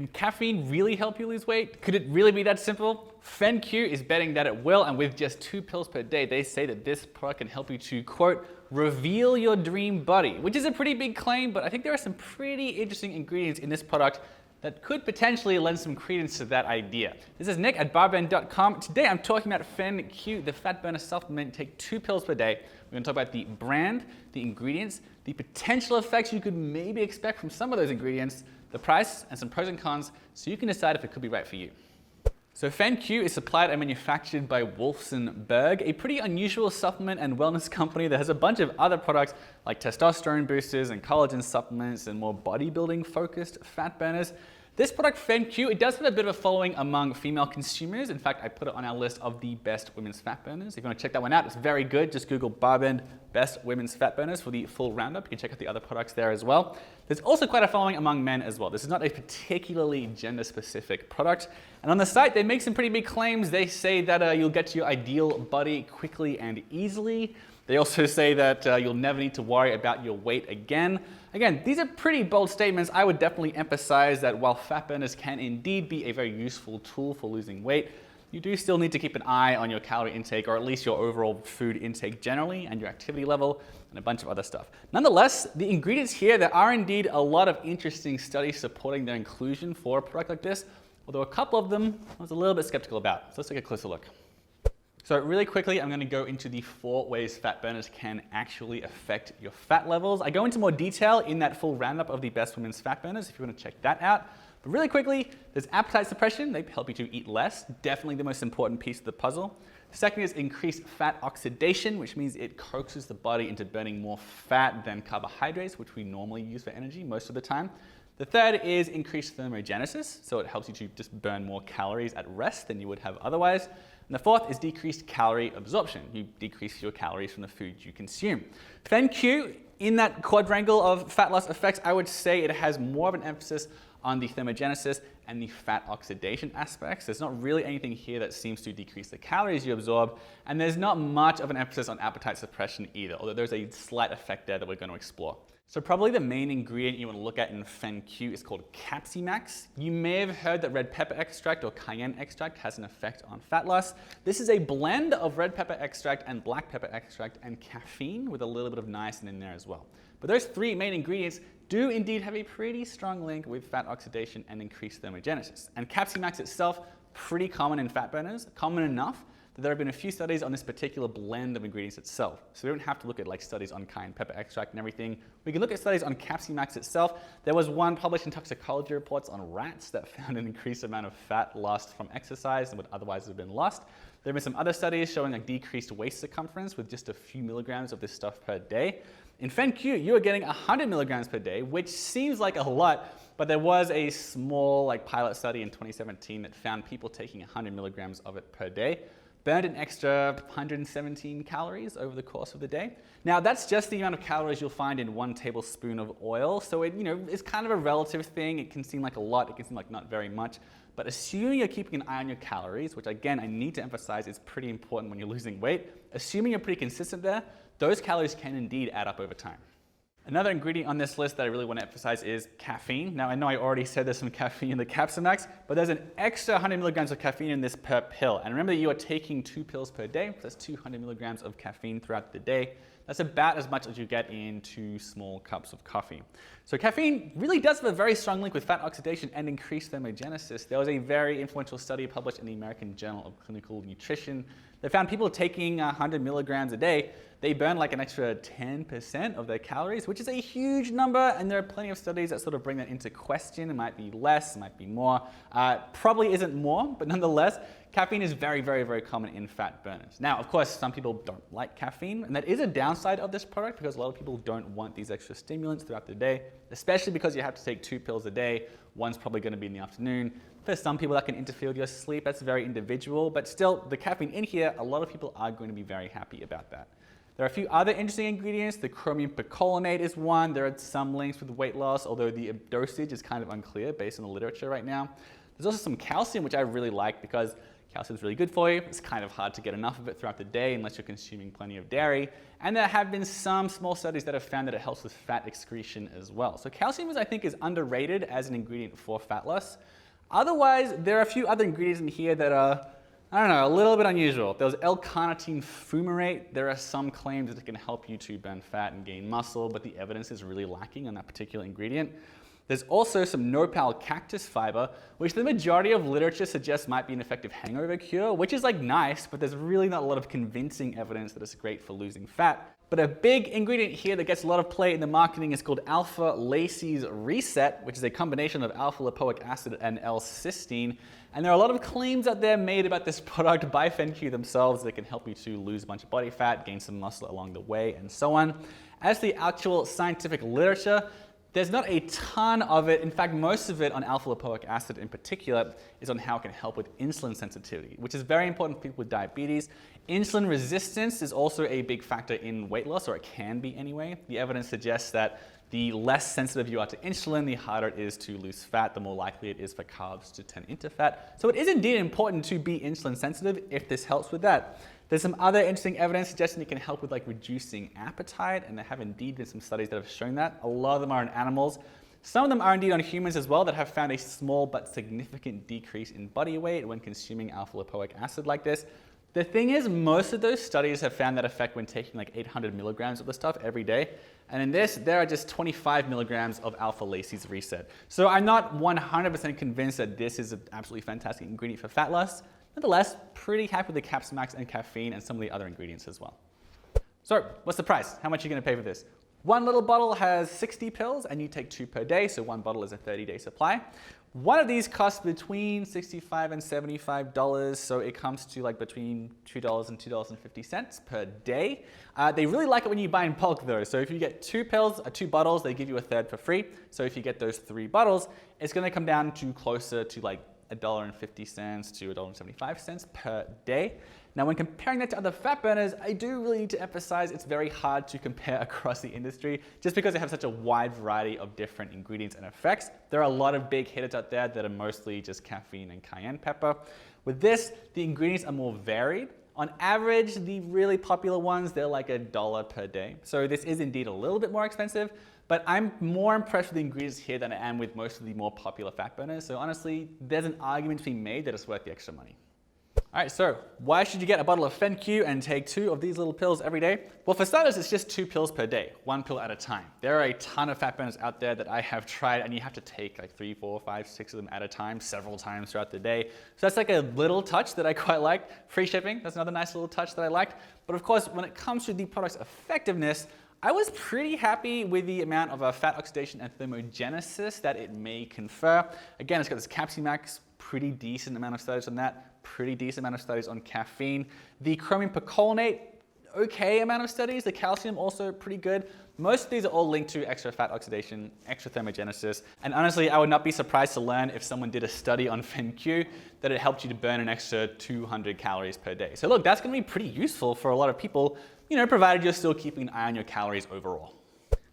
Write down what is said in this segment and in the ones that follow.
Can caffeine really help you lose weight? Could it really be that simple? PhenQ is betting that it will, and with just 2 pills per day, they say that this product can help you to, quote, reveal your dream body, which is a pretty big claim, but I think there are some pretty interesting ingredients in this product that could potentially lend some credence to that idea. This is Nick at BarBend.com. Today I'm talking about PhenQ, the fat burner supplement. Take 2 pills per day. We're going to talk about the brand, the ingredients, the potential effects you could maybe expect from some of those ingredients, the price, and some pros and cons, so you can decide if it could be right for you. So PhenQ is supplied and manufactured by Wolfson Berg, a pretty unusual supplement and wellness company that has a bunch of other products like testosterone boosters and collagen supplements and more bodybuilding focused fat burners. This product, PhenQ, it does have a bit of a following among female consumers. In fact, I put it on our list of the best women's fat burners. If you want to check that one out, it's very good. Just Google BarBend Best Women's Fat Burners for the full roundup. You can check out the other products there as well. There's also quite a following among men as well. This is not a particularly gender-specific product. And on the site, they make some pretty big claims. They say that you'll get to your ideal body quickly and easily. They also say that you'll never need to worry about your weight again. Again, these are pretty bold statements. I would definitely emphasize that while fat burners can indeed be a very useful tool for losing weight, you do still need to keep an eye on your calorie intake, or at least your overall food intake generally, and your activity level, and a bunch of other stuff. Nonetheless, the ingredients here, there are indeed a lot of interesting studies supporting their inclusion for a product like this, although a couple of them I was a little bit skeptical about. So let's take a closer look. So really quickly, I'm going to go into the 4 ways fat burners can actually affect your fat levels. I go into more detail in that full roundup of the best women's fat burners if you want to check that out. But really quickly, there's appetite suppression. They help you to eat less. Definitely the most important piece of the puzzle. Second is increased fat oxidation, which means it coaxes the body into burning more fat than carbohydrates, which we normally use for energy most of the time. The third is increased thermogenesis, so it helps you to just burn more calories at rest than you would have otherwise. And the fourth is decreased calorie absorption. You decrease your calories from the food you consume. PhenQ, in that quadrangle of fat loss effects, I would say it has more of an emphasis on the thermogenesis and the fat oxidation aspects. There's not really anything here that seems to decrease the calories you absorb, and there's not much of an emphasis on appetite suppression either, although there's a slight effect there that we're going to explore. So probably the main ingredient you want to look at in PhenQ is called Capsimax. You may have heard that red pepper extract or cayenne extract has an effect on fat loss. This is a blend of red pepper extract and black pepper extract and caffeine with a little bit of niacin in there as well. But those 3 main ingredients do indeed have a pretty strong link with fat oxidation and increased thermogenesis. And Capsimax itself, pretty common in fat burners, common enough that there have been a few studies on this particular blend of ingredients itself. So we don't have to look at like studies on cayenne pepper extract and everything. We can look at studies on Capsimax itself. There was one published in toxicology reports on rats that found an increased amount of fat lost from exercise and would otherwise have been lost. There have been some other studies showing a decreased waist circumference with just a few milligrams of this stuff per day. In PhenQ, you are getting 100 milligrams per day, which seems like a lot, but there was a small pilot study in 2017 that found people taking 100 milligrams of it per day burned an extra 117 calories over the course of the day. Now that's just the amount of calories you'll find in 1 tablespoon of oil, so it is kind of a relative thing. It can seem like a lot, it can seem like not very much, but assuming you're keeping an eye on your calories, which again I need to emphasize is pretty important when you're losing weight, assuming you're pretty consistent there, those calories can indeed add up over time. Another ingredient on this list that I really want to emphasize is caffeine. Now I know I already said there's some caffeine in the Capsimax, but there's an extra 100 milligrams of caffeine in this per pill. And remember that you are taking 2 pills per day, so that's 200 milligrams of caffeine throughout the day. That's about as much as you get in 2 small cups of coffee. So caffeine really does have a very strong link with fat oxidation and increased thermogenesis. There was a very influential study published in the American Journal of Clinical Nutrition that found people taking 100 milligrams a day, they burn like an extra 10% of their calories, which is a huge number, and there are plenty of studies that sort of bring that into question. It might be less, it might be more. Probably isn't more, but nonetheless, caffeine is very, very, very common in fat burners. Now, of course, some people don't like caffeine, and that is a downside of this product because a lot of people don't want these extra stimulants throughout the day, especially because you have to take 2 pills a day. One's probably going to be in the afternoon. For some people, that can interfere with your sleep. That's very individual, but still, the caffeine in here, a lot of people are going to be very happy about that. There are a few other interesting ingredients. The chromium picolinate is one. There are some links with weight loss, although the dosage is kind of unclear based on the literature right now. There's also some calcium, which I really like because Calcium is really good for you. It's kind of hard to get enough of it throughout the day unless you're consuming plenty of dairy. And there have been some small studies that have found that it helps with fat excretion as well. So calcium I think is underrated as an ingredient for fat loss. Otherwise, there are a few other ingredients in here that are, I don't know, a little bit unusual. There's L-carnitine fumarate. There are some claims that it can help you to burn fat and gain muscle, but the evidence is really lacking on that particular ingredient. There's also some Nopal cactus fiber, which the majority of literature suggests might be an effective hangover cure, which is like nice, but there's really not a lot of convincing evidence that it's great for losing fat. But a big ingredient here that gets a lot of play in the marketing is called Alpha-Lacy's Reset, which is a combination of alpha-lipoic acid and L-cysteine. And there are a lot of claims out there made about this product by PhenQ themselves that can help you to lose a bunch of body fat, gain some muscle along the way, and so on. As the actual scientific literature, there's not a ton of it. In fact, most of it on alpha-lipoic acid in particular is on how it can help with insulin sensitivity, which is very important for people with diabetes. Insulin resistance is also a big factor in weight loss, or it can be anyway. The evidence suggests that the less sensitive you are to insulin, the harder it is to lose fat, the more likely it is for carbs to turn into fat. So it is indeed important to be insulin sensitive if this helps with that. There's some other interesting evidence suggesting it can help with like reducing appetite, and there have indeed been some studies that have shown that. A lot of them are on animals. Some of them are indeed on humans as well that have found a small but significant decrease in body weight when consuming alpha-lipoic acid like this. The thing is, most of those studies have found that effect when taking like 800 milligrams of the stuff every day. And in this, there are just 25 milligrams of Alpha-Lacy's Reset. So I'm not 100% convinced that this is an absolutely fantastic ingredient for fat loss. Nonetheless, pretty happy with the Capsimax and caffeine and some of the other ingredients as well. So what's the price? How much are you going to pay for this? One little bottle has 60 pills and you take 2 per day, so one bottle is a 30-day supply. One of these costs between $65 and $75, so it comes to like between $2 and $2.50 per day. They really like it when you buy in bulk though, so if you get 2 pills or 2 bottles, they give you a third for free. So if you get those 3 bottles, it's going to come down to closer to like $1.50 to $1.75 per day. Now, when comparing that to other fat burners, I do really need to emphasize it's very hard to compare across the industry just because they have such a wide variety of different ingredients and effects. There are a lot of big hitters out there that are mostly just caffeine and cayenne pepper. With this, the ingredients are more varied. On average, the really popular ones, they're like $1 per day. So this is indeed a little bit more expensive, but I'm more impressed with the ingredients here than I am with most of the more popular fat burners. So honestly, there's an argument to be made that it's worth the extra money. All right, so why should you get a bottle of PhenQ and take 2 of these little pills every day? Well, for starters, it's just 2 pills per day, 1 pill at a time. There are a ton of fat burners out there that I have tried, and you have to take like 3, 4, 5, 6 of them at a time, several times throughout the day. So that's like a little touch that I quite liked. Free shipping, that's another nice little touch that I liked. But of course, when it comes to the product's effectiveness, I was pretty happy with the amount of fat oxidation and thermogenesis that it may confer. Again, it's got this Capsimax, pretty decent amount of studies on that, pretty decent amount of studies on caffeine. The chromium picolinate, okay amount of studies. The calcium also pretty good. Most of these are all linked to extra fat oxidation, extra thermogenesis. And honestly, I would not be surprised to learn if someone did a study on PhenQ that it helped you to burn an extra 200 calories per day. So look, that's going to be pretty useful for a lot of people, you know, provided you're still keeping an eye on your calories overall.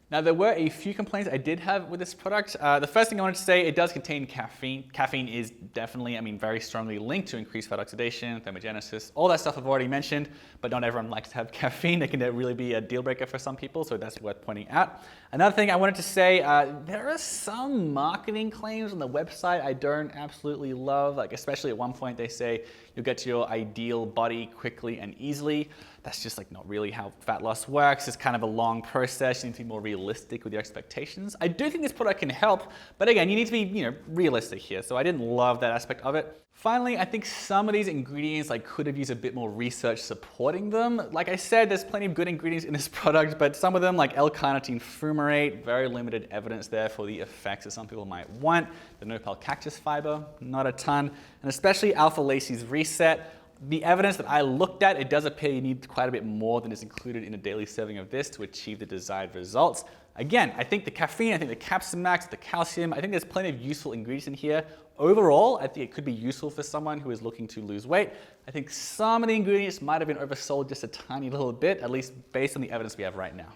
Now, there were a few complaints I did have with this product. The first thing I wanted to say, it does contain caffeine. Caffeine is definitely, very very linked to increased fat oxidation, thermogenesis, all that stuff I've already mentioned, but not everyone likes to have caffeine. It can really be a deal breaker for some people, so that's worth pointing out. Another thing I wanted to say, there are some marketing claims on the website I don't absolutely love, like especially at one point they say you'll get to your ideal body quickly and easily. That's just like not really how fat loss works. It's kind of a long process. You need to be more realistic with your expectations. I do think this product can help, but again, you need to be realistic here. So I didn't love that aspect of it. Finally, I think some of these ingredients could have used a bit more research supporting them. Like I said, there's plenty of good ingredients in this product, but some of them like L-carnitine fumarate, very limited evidence there for the effects that some people might want. The Nopal cactus fiber, not a ton. And especially Alpha-Lacy's Reset. The evidence that I looked at, it does appear you need quite a bit more than is included in a daily serving of this to achieve the desired results. Again, I think the caffeine, I think the Capsimax, the calcium, I think there's plenty of useful ingredients in here. Overall, I think it could be useful for someone who is looking to lose weight. I think some of the ingredients might have been oversold just a tiny little bit, at least based on the evidence we have right now.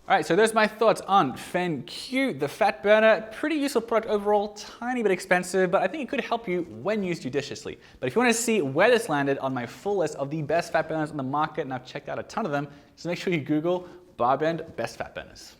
All right, so those are my thoughts on PhenQ, the fat burner. Pretty useful product overall, tiny bit expensive, but I think it could help you when used judiciously. But if you want to see where this landed on my full list of the best fat burners on the market, and I've checked out a ton of them, just make sure you Google BarBend best fat burners.